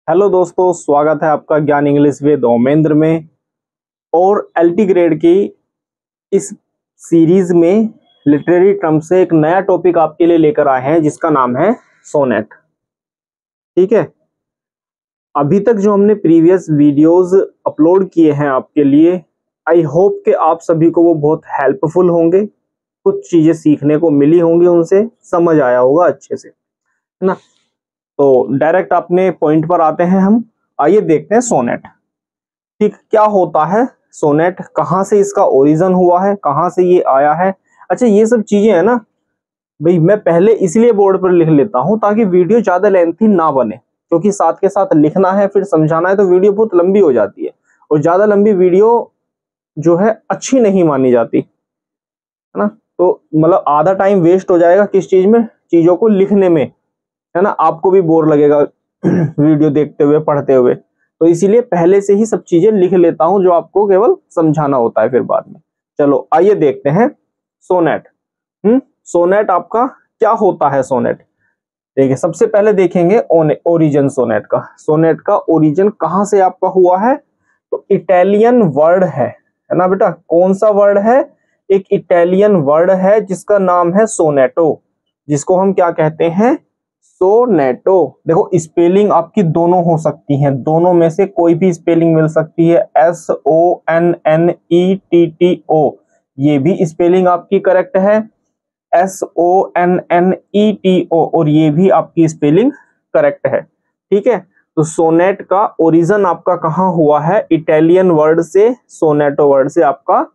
Hello दोस्तों, स्वागत है आपका ज्ञान इंग्लिश विद ओमेंद्र में। और एलटी ग्रेड की इस सीरीज में लिटरेरी टर्म से एक नया टॉपिक आपके लिए लेकर आए हैं जिसका नाम है सोनेट। ठीक है, अभी तक जो हमने प्रीवियस वीडियोस अपलोड किए हैं आपके लिए, आई होप कि आप सभी को वो बहुत हेल्पफुल होंगे। कुछ चीजें सीखने को मिली होंगी, उनसे समझ आया होगा अच्छे से, है ना। तो डायरेक्ट अपने पॉइंट पर आते हैं हम। आइए देखते हैं सोनेट। ठीक, क्या होता है सोनेट, कहाँ से इसका ओरिजिन हुआ है, कहाँ से ये आया है। अच्छा, ये सब चीजें है ना भाई, मैं पहले इसलिए बोर्ड पर लिख लेता हूँ ताकि वीडियो ज्यादा लेंथी ना बने, क्योंकि साथ के साथ लिखना है फिर समझाना है तो वीडियो बहुत लंबी हो जाती है। और ज्यादा लंबी वीडियो जो है अच्छी नहीं मानी जाती, है ना। तो मतलब आधा टाइम वेस्ट हो जाएगा किस चीज में, चीजों को लिखने में, है ना। आपको भी बोर लगेगा वीडियो देखते हुए, पढ़ते हुए। तो इसीलिए पहले से ही सब चीजें लिख लेता हूं जो आपको केवल समझाना होता है फिर बाद में। चलो आइए देखते हैं सोनेट। सोनेट आपका क्या होता है सोनेट। देखिए, सबसे पहले देखेंगे ओरिजिन सोनेट का। सोनेट का ओरिजिन कहां से आपका हुआ है, तो इटालियन वर्ड है ना बेटा। कौन सा वर्ड है, एक इटालियन वर्ड है जिसका नाम है सोनेटो, जिसको हम क्या कहते हैं, सोनेटो। देखो, स्पेलिंग आपकी दोनों हो सकती हैं, दोनों में से कोई भी स्पेलिंग मिल सकती है। SONNETTO, ये भी स्पेलिंग आपकी करेक्ट है। SONNETO, और ये भी आपकी स्पेलिंग करेक्ट है। ठीक है, तो सोनेट का ओरिजिन आपका कहां हुआ है, इटालियन वर्ड से, सोनेटो वर्ड से आपका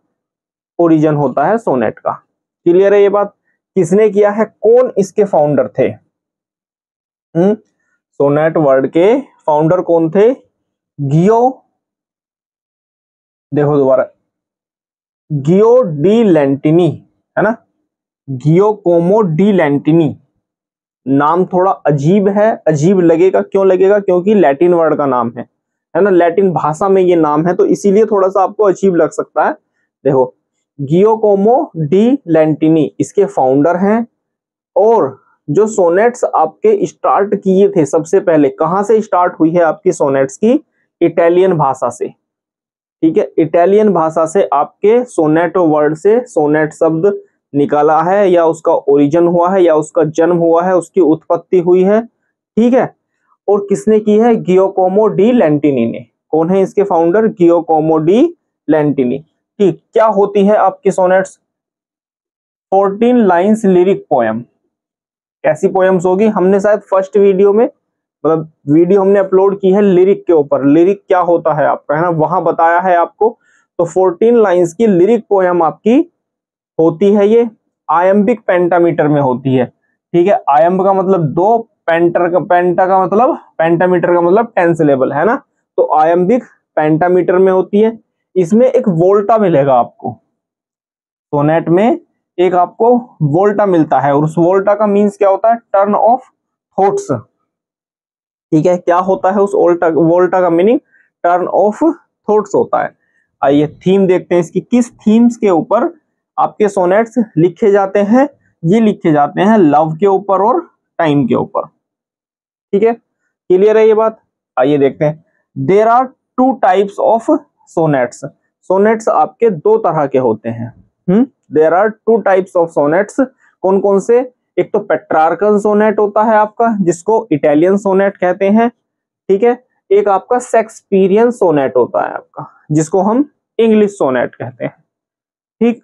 ओरिजिन होता है सोनेट का। क्लियर है ये बात। किसने किया है, कौन इसके फाउंडर थे। सोनेट वर्ड के फाउंडर कौन थे, गियो, देखो दोबारा, गियो डी लैंटिनी, है ना। गियोकोमो डी लैंटिनी। नाम थोड़ा अजीब है, अजीब लगेगा, क्यों लगेगा, क्योंकि लैटिन वर्ड का नाम है ना। लैटिन भाषा में ये नाम है तो इसीलिए थोड़ा सा आपको अजीब लग सकता है। देखो, गियोकोमो डी लैंटिनी इसके फाउंडर हैं। और जो सोनेट्स आपके स्टार्ट किए थे, सबसे पहले कहां से स्टार्ट हुई है आपकी सोनेट्स की, इटालियन भाषा से। ठीक है, इटालियन भाषा से आपके सोनेटो वर्ड से सोनेट शब्द निकाला है, या उसका ओरिजिन हुआ है, या उसका जन्म हुआ है, उसकी उत्पत्ति हुई है। ठीक है, और किसने की है, गियोकोमो डी लैंटिनी ने। कौन है इसके फाउंडर, गियोकोमो डी लैंटिनी। ठीक, क्या होती है आपकी सोनेट्स, 14 लाइन्स लिरिक पोएम। कैसी पोएम्स होगी, हमने शायद फर्स्ट वीडियो में, मतलब वीडियो हमने अपलोड की है लिरिक के ऊपर, लिरिक क्या होता है आपका, है ना, वहां बताया है आपको। तो 14 लाइन्स की लिरिक पोएम आपकी होती है, ये आयम्बिक पेंटामीटर में होती है। ठीक है, आयम्ब का मतलब दो, पेंटा का मतलब, पेंटामीटर का मतलब 10 सिलेबल, है ना। तो आयम्बिक पेंटामीटर में होती है। इसमें एक वोल्टा मिलेगा आपको, सोनेट में एक आपको वोल्टा मिलता है, और उस वोल्टा का मीन्स क्या होता है, टर्न ऑफ थॉट्स। ठीक है, क्या होता है उस वोल्टा का मीनिंग, टर्न ऑफ थॉट्स होता है। आइए थीम देखते हैं इसकी, किस थीम्स के ऊपर आपके सोनेट्स लिखे जाते हैं। ये लिखे जाते हैं लव के ऊपर और टाइम के ऊपर। ठीक है, क्लियर है ये बात। आइए देखते हैं, there are 2 types of sonnets. Sonnets आपके दो तरह के होते हैं। There are 2 types of sonnets. कौन कौन से, एक तो पेट्रार्कन सोनेट होता है आपका, जिसको इटालियन सोनेट कहते हैं। ठीक है, एक आपका शेक्सपियरियन सोनेट होता है आपका, जिसको हम इंग्लिश सोनेट कहते हैं। ठीक,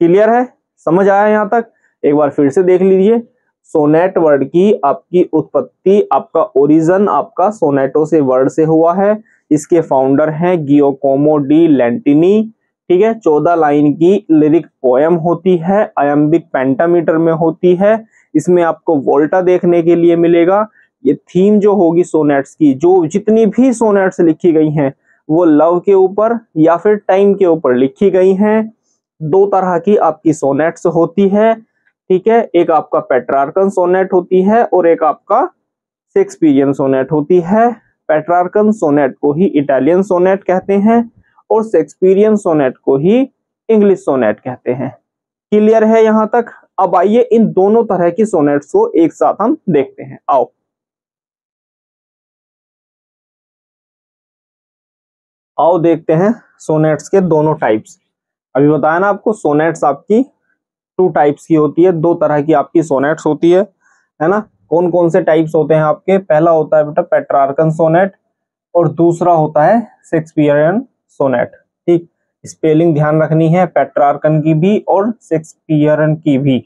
क्लियर है, समझ आया यहां तक। एक बार फिर से देख लीजिए, सोनेट वर्ड की आपकी उत्पत्ति, आपका ओरिजिन आपका सोनेटो से वर्ड से हुआ है। इसके फाउंडर हैं गियोकोमो डी लैंटिनी। ठीक है, 14 लाइन की लिरिक पोएम होती है, आयम्बिक पेंटामीटर में होती है। इसमें आपको वोल्टा देखने के लिए मिलेगा। ये थीम जो होगी सोनेट्स की, जो जितनी भी सोनेट्स लिखी गई हैं वो लव के ऊपर या फिर टाइम के ऊपर लिखी गई हैं। दो तरह की आपकी सोनेट्स होती है। ठीक है, एक आपका पेट्रार्कन सोनेट होती है और एक आपका शेक्सपियरियन सोनेट होती है। पेट्रार्कन सोनेट को ही इटालियन सोनेट कहते हैं और शेक्सपियरियन सोनेट को ही इंग्लिश सोनेट कहते हैं। क्लियर है यहां तक। अब आइए इन दोनों तरह की सोनेट्स को एक साथ हम देखते हैं, आओ। आओ देखते हैं सोनेट्स के दोनों टाइप्स। अभी बताया ना आपको, सोनेट्स आपकी 2 टाइप्स की होती है, 2 तरह की आपकी सोनेट्स होती है ना। कौन कौन से टाइप्स होते हैं आपके? पहला होता है बेटा पेट्रार्कन सोनेट और दूसरा होता है शेक्सपियरियन सोनेट। ठीक, स्पेलिंग ध्यान रखनी है, पेट्रार्कन की भी और शेक्सपियरियन की भी।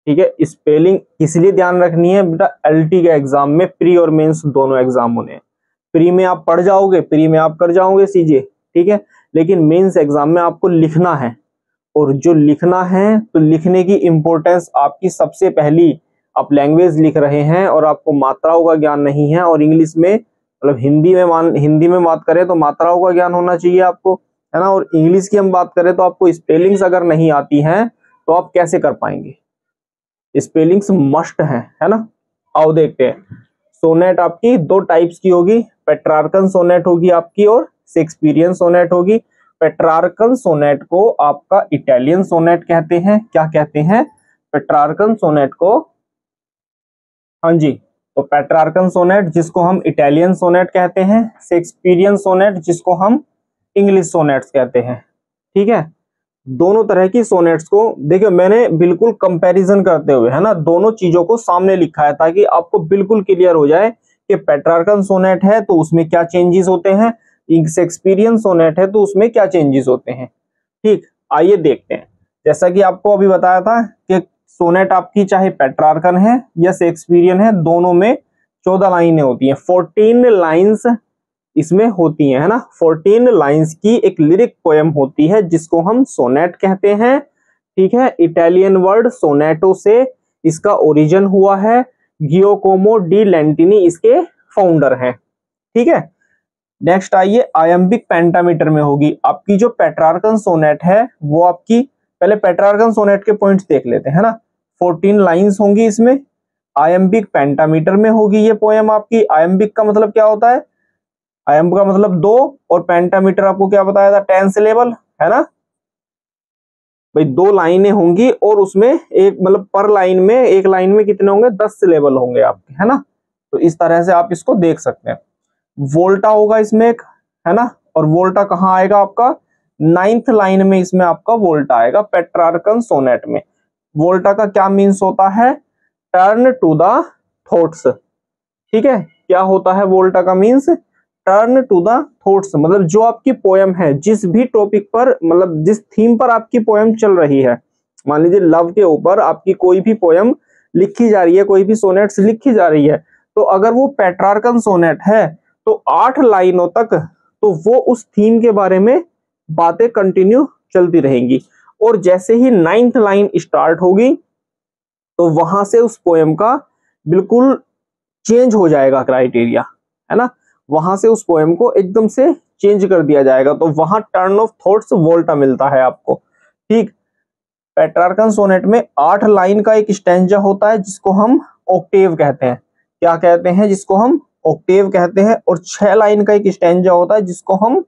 ठीक है, स्पेलिंग इसलिए ध्यान रखनी है बेटा, एलटी के एग्जाम में प्री और मेंस दोनों एग्जाम होने हैं। प्री में आप पढ़ जाओगे, प्री में आप कर जाओगे सीजे, ठीक है, लेकिन मेंस एग्जाम में आपको लिखना है। और जो लिखना है तो लिखने की इंपॉर्टेंस आपकी सबसे पहली, आप लैंग्वेज लिख रहे हैं और आपको मात्राओं का ज्ञान नहीं है, और इंग्लिश में मतलब हिंदी में बात करें तो मात्राओं का ज्ञान होना चाहिए आपको, है ना। और इंग्लिश की हम बात करें तो आपको स्पेलिंग्स अगर नहीं आती हैं तो आप कैसे कर पाएंगे? स्पेलिंग्स मस्ट है ना। आओ देखते हैं। सोनेट आपकी 2 टाइप्स की होगी, पेट्रार्कन सोनेट होगी आपकी और शेक्सपियरियन सोनेट होगी। पेट्रार्कन सोनेट को आपका इटालियन सोनेट कहते हैं। क्या कहते हैं? पेट्रार्कन सोनेट को, हाँ जी, तो पेट्रार्कन सोनेट जिसको हम इटालियन सोनेट कहते हैं, शेक्सपियरियन सोनेट जिसको हम इंग्लिश सोनेट्स कहते हैं। ठीक है, दोनों तरह की सोनेट्स को देखिए, मैंने बिल्कुल कंपैरिजन करते हुए, है ना, दोनों चीजों को सामने लिखा है ताकि आपको बिल्कुल क्लियर हो जाए कि पेट्रार्कन सोनेट है तो उसमें क्या चेंजेस होते हैं, शेक्सपियरियन सोनेट है तो उसमें क्या चेंजेस होते हैं। ठीक, आइए देखते हैं। जैसा कि आपको अभी बताया था कि सोनेट आपकी चाहे पेट्रार्कन है या शेक्सपियरियन है, दोनों में 14 लाइनें होती हैं, 14 लाइन्स इसमें होती है ना। 14 लाइंस की एक लिरिक पोएम होती है जिसको हम सोनेट कहते हैं। ठीक है, इटालियन वर्ड सोनेटो से इसका ओरिजिन हुआ है। गियोकोमो डी लेंटिनी इसके फाउंडर हैं। ठीक है, नेक्स्ट आइए, आयम्बिक पेंटामीटर में होगी आपकी जो पेट्रार्कन सोनेट है वो आपकी, पहले पेट्रार्कन सोनेट के पॉइंट्स देख लेते हैं ना। 14 लाइंस होंगी इसमें, आयम्बिक पेंटामीटर में होगी ये पोएम आपकी। आयम्बिक का मतलब क्या होता है? आयम्ब का मतलब 2, और पेंटामीटर आपको क्या बताया था? 10 सिलेबल, है ना भाई। 2 लाइनें होंगी और उसमें एक मतलब पर लाइन में, एक लाइन में कितने होंगे? 10 सिलेबल होंगे आपके, है ना। तो इस तरह से आप इसको देख सकते हैं। वोल्टा होगा इसमें एक, है ना, और वोल्टा कहाँ आएगा आपका? 9th लाइन में इसमें आपका वोल्टा आएगा पेट्रार्कन सोनेट में। वोल्टा का क्या मीन्स होता है? Turn to the thoughts. ठीक है, क्या होता है वोल्टा का means? Turn to the thoughts, मतलब जो आपकी पोएम है, जिस भी टॉपिक पर, मतलब जिस थीम पर आपकी पोएम चल रही है, मान लीजिए लव के ऊपर आपकी कोई भी पोएम लिखी जा रही है, कोई भी सोनेट्स लिखी जा रही है, तो अगर वो पेट्रार्कन सोनेट है तो 8 लाइनों तक तो वो उस थीम के बारे में बातें कंटिन्यू चलती रहेंगी। और जैसे ही 9th लाइन स्टार्ट होगी तो वहां से उस पोएम का बिल्कुल चेंज हो जाएगा क्राइटेरिया, है ना। वहां से उस पोएम को एकदम से चेंज कर दिया जाएगा, तो वहां टर्न ऑफ थॉट्स वोल्टा मिलता है आपको। ठीक, पेट्रार्कन सोनेट में 8 लाइन का एक स्टैंजा होता है जिसको हम ऑक्टेव कहते हैं। क्या कहते हैं? जिसको हम ऑक्टेव कहते हैं। और 6 लाइन का एक स्टैंजा होता है जिसको हम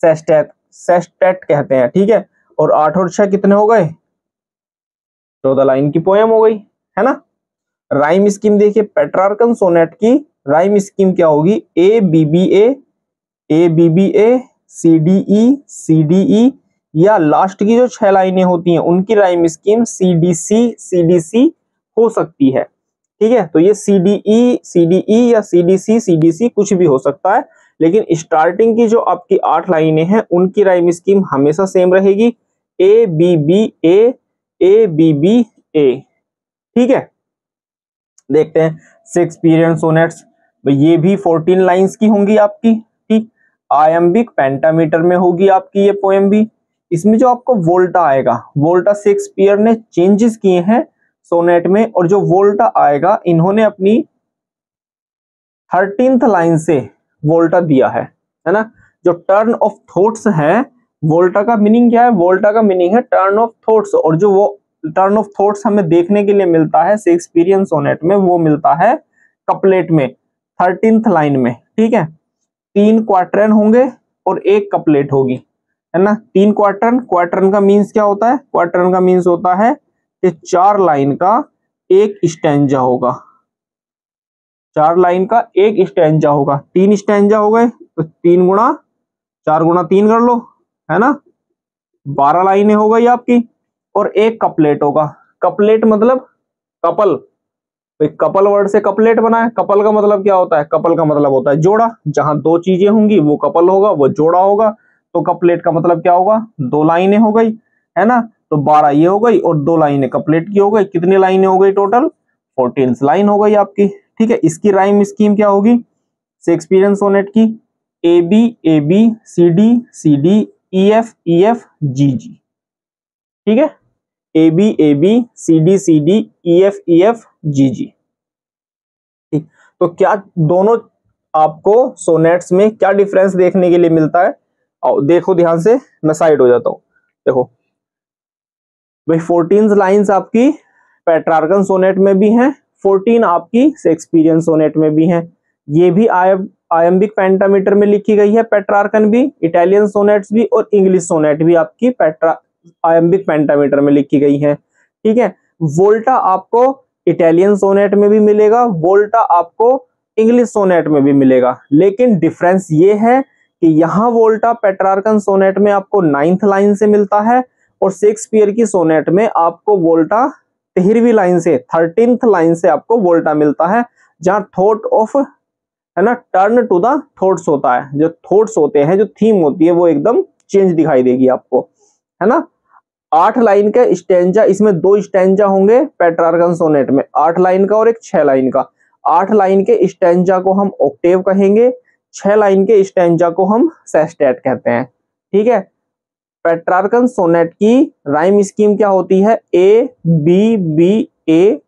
सेस्टेट कहते हैं। ठीक है, और 8 और 6 कितने हो गए? 14 लाइन की पोएम हो गई, है ना। राइम स्कीम देखिए, पेट्रार्कन सोनेट की राइम स्कीम क्या होगी? A B B A C D E, या लास्ट की जो 6 लाइनें होती हैं उनकी rhyme scheme C D C हो सकती है। ठीक है, तो ये सी डी ई या सी डी सी कुछ भी हो सकता है, लेकिन स्टार्टिंग की जो आपकी 8 लाइनें हैं उनकी राइम स्कीम हमेशा सेम रहेगी, ए बी बी ए। ठीक है, देखते हैं शेक्सपियरियन सोनेट्स, ये भी 14 लाइंस की होंगी आपकी। ठीक, आयम्बिक पेंटामीटर में होगी आपकी ये पोएम भी। इसमें जो आपको वोल्टा आएगा, वोल्टा शेक्सपियर ने चेंजेस किए हैं सोनेट में, और जो वोल्टा आएगा इन्होंने अपनी 13th लाइन से वोल्टा दिया है ना। जो टर्न ऑफ थॉट्स है, वोल्टा का मीनिंग क्या है? वोल्टा का मीनिंग है टर्न ऑफ थॉट्स, और जो वो टर्न ऑफ थॉट्स हमें देखने के लिए मिलता है शेक्सपियरियन सोनेट में, वो मिलता है कपलेट में 13th लाइन में। ठीक है, 3 क्वार्टरन होंगे और 1 कपलेट होगी, है ना। 3 क्वार्टरन का मीन्स क्या होता है? क्वार्टरन का मीन्स होता है कि 4 लाइन का एक स्टैंजा होगा, 4 लाइन का एक स्टैंजा होगा। 3 स्टैंजा हो गए तो 3 गुणा 4 गुणा 3 कर लो, है ना, 12 लाइनें हो गई आपकी। और एक कपलेट होगा। कपलेट मतलब कपल, कपल वर्ड से कपलेट बना है। कपल का मतलब क्या होता है? कपल का मतलब होता है जोड़ा। जहां दो चीजें होंगी वो कपल होगा, वो जोड़ा होगा। तो कपलेट का मतलब क्या होगा? 2 लाइनें हो गई, है ना। तो 12 ये हो गई और 2 लाइनें कपलेट की हो गई। कितनी लाइनें हो गई टोटल? 14 लाइन हो गई आपकी। ठीक है, इसकी राइम स्कीम क्या होगी शेक्सपियरियन सोनेट की? A B A B C D C D E F G G. ठीक है, A B C D E F G G. ठीक, तो क्या दोनों आपको सोनेट्स में क्या डिफरेंस देखने के लिए मिलता है? और देखो ध्यान से, मैं साइड हो जाता हूं। देखो भाई, 14 लाइंस आपकी पेट्रार्कन सोनेट में भी हैं, 14 आपकी शेक्सपियरियन सोनेट में भी हैं। ये भी आयम्बिक पेंटामीटर में लिखी गई है, पेट्रार्कन भी, इटालियन सोनेट्स भी और इंग्लिश सोनेट भी आपकी आयम्बिक पेंटामीटर में लिखी गई है। ठीक है, वोल्टा आपको इटालियन सोनेट में भी मिलेगा, वोल्टा आपको इंग्लिश सोनेट में भी मिलेगा। लेकिन डिफरेंस ये है कि यहाँ वोल्टा पेट्रार्कन सोनेट में आपको 9th लाइन से मिलता है और शेक्सपियर की सोनेट में आपको वोल्टा 13वीं लाइन से, 13th लाइन से आपको वोल्टा मिलता है। जहां थॉट ऑफ, है ना, टर्न टू द थॉट्स होता है। जो थॉट्स होते हैं, जो थीम होती है, वो एकदम चेंज दिखाई देगी आपको, है ना। 8 लाइन का स्टैंजा, इसमें 2 स्टैंजा होंगे पेट्रार्कन सोनेट में, 8 लाइन का और एक 6 लाइन का। 8 लाइन के स्टैंजा को हम ऑक्टेव कहेंगे, 6 लाइन के स्टैंजा को हम सेस्टेट कहते हैं। ठीक है, पेट्रार्कन सोनेट की राइम स्कीम क्या होती है? A B B A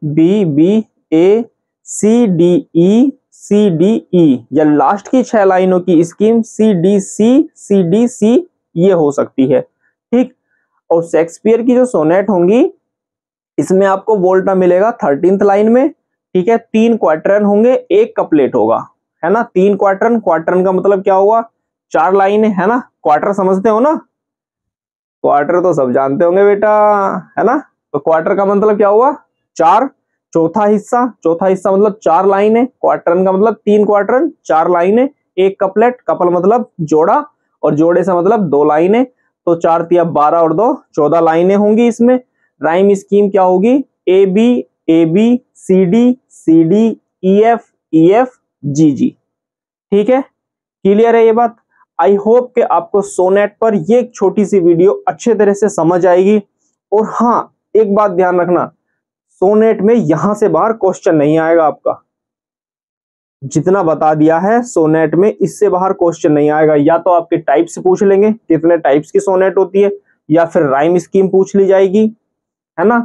B B A C D E, या लास्ट की 6 लाइनों की स्कीम सी डी सी ये हो सकती है। ठीक, और शेक्सपियर की जो सोनेट होंगी इसमें आपको वोल्टा मिलेगा 13th लाइन में। ठीक है, 3 क्वार्टरन होंगे, एक कपलेट होगा, है ना। 3 क्वार्टरन, क्वार्टरन का मतलब क्या होगा? 4 लाइनें, है ना। क्वार्टर समझते हो ना? क्वार्टर तो सब जानते होंगे बेटा, है ना। तो क्वार्टर का मतलब क्या हुआ? 4। चौथा हिस्सा, चौथा हिस्सा मतलब 4 लाइनें। क्वार्टरन का मतलब 3 क्वार्टरन, 4 लाइनें, एक कपलेट, कपल मतलब जोड़ा, और जोड़े से मतलब 2 लाइनें। तो 4 तिया 12 और 2 14 लाइनें होंगी इसमें। राइम स्कीम क्या होगी? A B C D E F G G. ठीक है, क्लियर है ये बात? आई होप कि आपको सोनेट पर ये एक छोटी सी वीडियो अच्छे तरह से समझ आएगी। और हाँ, एक बात ध्यान रखना, सोनेट में यहां से बाहर क्वेश्चन नहीं आएगा आपका। जितना बता दिया है सोनेट में, इससे बाहर क्वेश्चन नहीं आएगा। या तो आपके टाइप से पूछ लेंगे कितने टाइप्स की सोनेट होती है, या फिर राइम स्कीम पूछ ली जाएगी, है ना।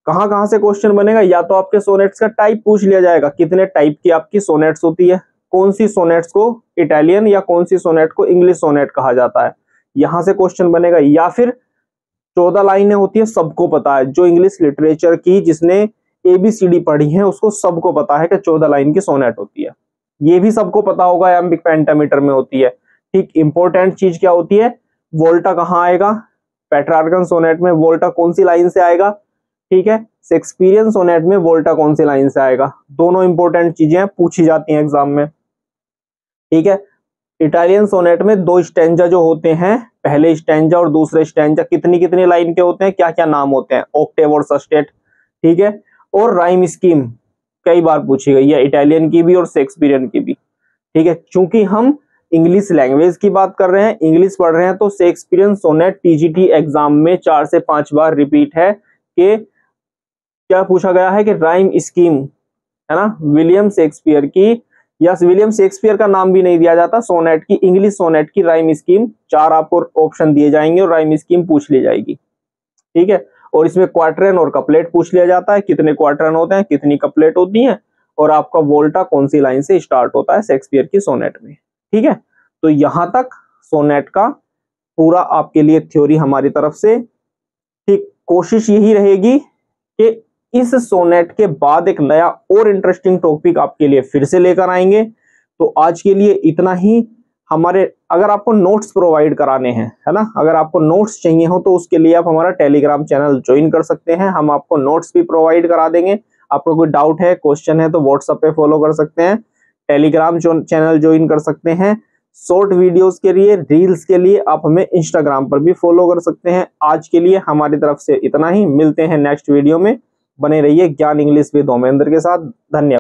कहां कहां से क्वेश्चन बनेगा? या तो आपके सोनेट्स का टाइप पूछ लिया जाएगा, कितने टाइप की आपकी सोनेट्स होती है, कौन सी सोनेट्स को इटालियन या कौन सी सोनेट को इंग्लिश सोनेट कहा जाता है, यहां से क्वेश्चन बनेगा। या फिर 14 लाइनें होती है, सबको पता है, जो इंग्लिश लिटरेचर की जिसने ABCD पढ़ी है उसको सबको पता है कि 14 लाइन की सोनेट होती है। ये भी सबको पता होगा एम्बिक पेंटामीटर में होती है। ठीक, इंपॉर्टेंट चीज क्या होती है? वोल्टा कहाँ आएगा? पेट्रार्कन सोनेट में वोल्टा कौन सी लाइन से आएगा? ठीक है, शेक्सपियरियन सोनेट में वोल्टा कौन सी लाइन से आएगा? दोनों इंपॉर्टेंट चीजें पूछी जाती हैं एग्जाम में। ठीक है, इटालियन सोनेट में 2 स्टैंजा जो होते हैं, पहले स्टैंजा और दूसरे स्टैंजा, कितनी कितनी लाइन के होते हैं, क्या क्या नाम होते हैं? ऑक्टेव और सस्टेट। ठीक है, और राइम स्कीम कई बार पूछी गई है, इटालियन की भी और शेक्सपियरियन की भी। ठीक है, चूंकि हम इंग्लिश लैंग्वेज की बात कर रहे हैं, इंग्लिश पढ़ रहे हैं, तो शेक्सपियरियन सोनेट TGT एग्जाम में 4 से 5 बार रिपीट है कि क्या पूछा गया है कि राइम स्कीम, है ना, विलियम शेक्सपियर की, या विलियम शेक्सपियर का नाम भी नहीं दिया जाता, सोनेट की, इंग्लिश सोनेट की राइम स्कीम। 4 आपको ऑप्शन दिए जाएंगे और राइम स्कीम पूछ ली जाएगी। ठीक है, और इसमें क्वार्टरन और कपलेट पूछ लिया जाता है, कितने क्वार्टरन होते हैं, कितनी कपलेट होती हैं, और आपका वोल्टा कौन सी लाइन से स्टार्ट होता है शेक्सपियर की सोनेट में। ठीक है, तो यहां तक सोनेट का पूरा आपके लिए थ्योरी हमारी तरफ से। ठीक, कोशिश यही रहेगी कि इस सोनेट के बाद एक नया और इंटरेस्टिंग टॉपिक आपके लिए फिर से लेकर आएंगे। तो आज के लिए इतना ही। हमारे, अगर आपको नोट्स प्रोवाइड कराने हैं, है ना, अगर आपको नोट्स चाहिए हो तो उसके लिए आप हमारा टेलीग्राम चैनल ज्वाइन कर सकते हैं, हम आपको नोट्स भी प्रोवाइड करा देंगे। आपको कोई डाउट है, क्वेश्चन है, तो व्हाट्सएप पे फॉलो कर सकते हैं, टेलीग्राम चैनल ज्वाइन कर सकते हैं। शॉर्ट वीडियोस के लिए, रील्स के लिए आप हमें इंस्टाग्राम पर भी फॉलो कर सकते हैं। आज के लिए हमारी तरफ से इतना ही, मिलते हैं नेक्स्ट वीडियो में। बने रहिए ज्ञान इंग्लिश विद धर्मेंद्र के साथ। धन्यवाद।